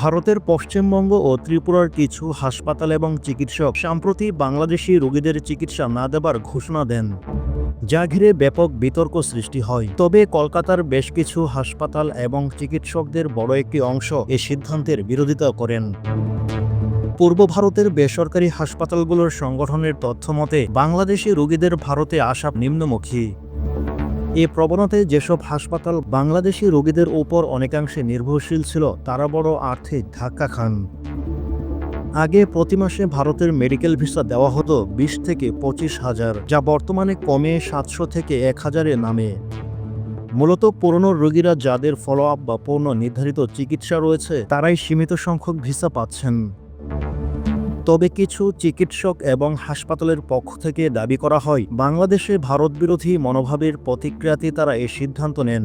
ভারতের পশ্চিমবঙ্গ ও ত্রিপুরার কিছু হাসপাতাল এবং চিকিৎসক সম্প্রতি বাংলাদেশি রোগীদের চিকিৎসা না দেবার ঘোষণা দেন, যা ঘিরে ব্যাপক বিতর্ক সৃষ্টি হয়। তবে কলকাতার বেশ কিছু হাসপাতাল এবং চিকিৎসকদের বড় একটি অংশ এ সিদ্ধান্তের বিরোধিতা করেন। পূর্ব ভারতের বেসরকারি হাসপাতালগুলোর সংগঠনের তথ্যমতে বাংলাদেশি রোগীদের ভারতে আসা নিম্নমুখী। এ প্রবণতায় যেসব হাসপাতাল বাংলাদেশি রোগীদের উপর অনেকাংশে নির্ভরশীল ছিল তারা বড় আর্থিক ধাক্কা খান। আগে প্রতি মাসে ভারতের মেডিকেল ভিসা দেওয়া হতো 20 থেকে 25,000, যা বর্তমানে কমে 700 থেকে 1000-এ নামে। মূলত পুরনো রোগীরা যাদের ফলো আপ বা পূর্ণ নির্ধারিত চিকিৎসা রয়েছে তারাই সীমিত সংখ্যক ভিসা পাচ্ছেন। তবে কিছু চিকিৎসক এবং হাসপাতালের পক্ষ থেকে দাবি করা হয় বাংলাদেশে ভারত বিরোধী মনোভাবের প্রতিক্রিয়াতে তারা এই সিদ্ধান্ত নেন।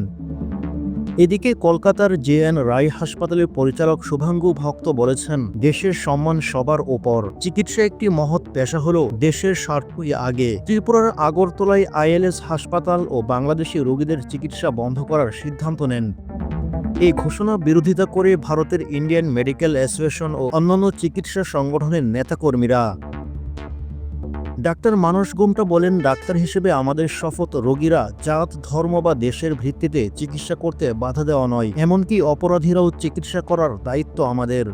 এদিকে কলকাতার জে.এন. রায় হাসপাতালের পরিচালক শুভাঙ্গু ভক্ত বলেছেন, দেশের সম্মান সবার ওপর। চিকিৎসা একটি মহৎ পেশা হলেও দেশের স্বার্থই আগে। ত্রিপুরার আগরতলায় আইএলএস হাসপাতাল ও বাংলাদেশি রোগীদের চিকিৎসা বন্ধ করার সিদ্ধান্ত নেন। এই ঘোষণা বিরোধিতা করে ভারতের ইন্ডিয়ান মেডিকেল অ্যাসোসিয়েশন ও অন্যান্য চিকিৎসা সংগঠনের নেতাকর্মীরা। ডাক্তার মানস গুমটা বলেন, ডাক্তার হিসেবে আমাদের শপথ রোগীরা জাত, ধর্ম বা দেশের ভিত্তিতে চিকিৎসা করতে বাধা দেওয়া নয়, এমনকি অপরাধীরাও চিকিৎসা করার দায়িত্ব আমাদের।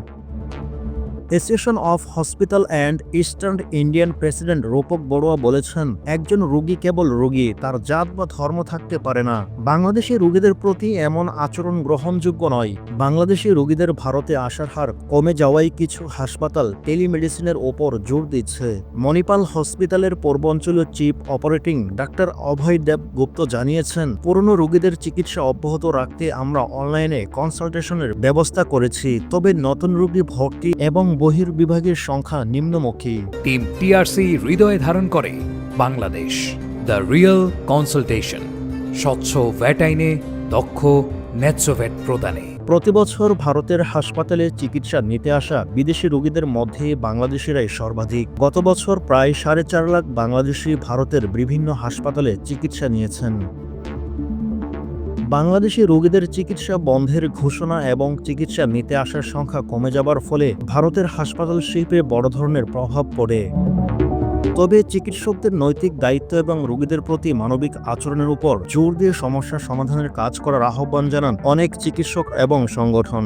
Association of hospital and eastern Indian president Rupak Barua বলেছেন, একজন রোগী কেবল রোগী, তার জাত বা ধর্ম থাকতে পারে না। বাংলাদেশি রোগীদের প্রতি এমন আচরণ গ্রহণযোগ্য নয়। বাংলাদেশি রোগীদের ভারতে আসার হার কমে যাওয়ায় কিছু হাসপাতাল টেলিমেডিসিনের ওপর জোর দিচ্ছে। মণিপাল হসপিটালের পূর্বাঞ্চলীয় চিফ অপারেটিং ডাক্তার অভয় দেব গুপ্ত জানিয়েছেন, পুরনো রোগীদের চিকিৎসা অব্যাহত রাখতে আমরা অনলাইনে কনসালটেশনের ব্যবস্থা করেছি, তবে নতুন রোগী ভর্তি এবং বহির্বিভাগের সংখ্যা নিম্নমুখী। টিম টিআরসি হৃদয়ে ধারণ করে বাংলাদেশ, দ্য রিয়েল কনসালটেশন, স্বচ্ছ ভ্যাট আইনে, দক্ষ ন্যায্য ভ্যাট প্রদানে। প্রতিবছর ভারতের হাসপাতালে চিকিৎসা নিতে আসা বিদেশি রোগীদের মধ্যে বাংলাদেশিরাই সর্বাধিক। গত বছর প্রায় 4.5 লাখ বাংলাদেশি ভারতের বিভিন্ন হাসপাতালে চিকিৎসা নিয়েছেন। বাংলাদেশি রোগীদের চিকিৎসা বন্ধের ঘোষণা এবং চিকিৎসা নিতে আসার সংখ্যা কমে যাবার ফলে ভারতের হাসপাতাল শিল্পে বড় ধরনের প্রভাব পড়ে। তবে চিকিৎসকদের নৈতিক দায়িত্ব এবং রোগীদের প্রতি মানবিক আচরণের উপর জোর দিয়ে সমস্যা সমাধানের কাজ করার আহ্বান জানান অনেক চিকিৎসক এবং সংগঠন।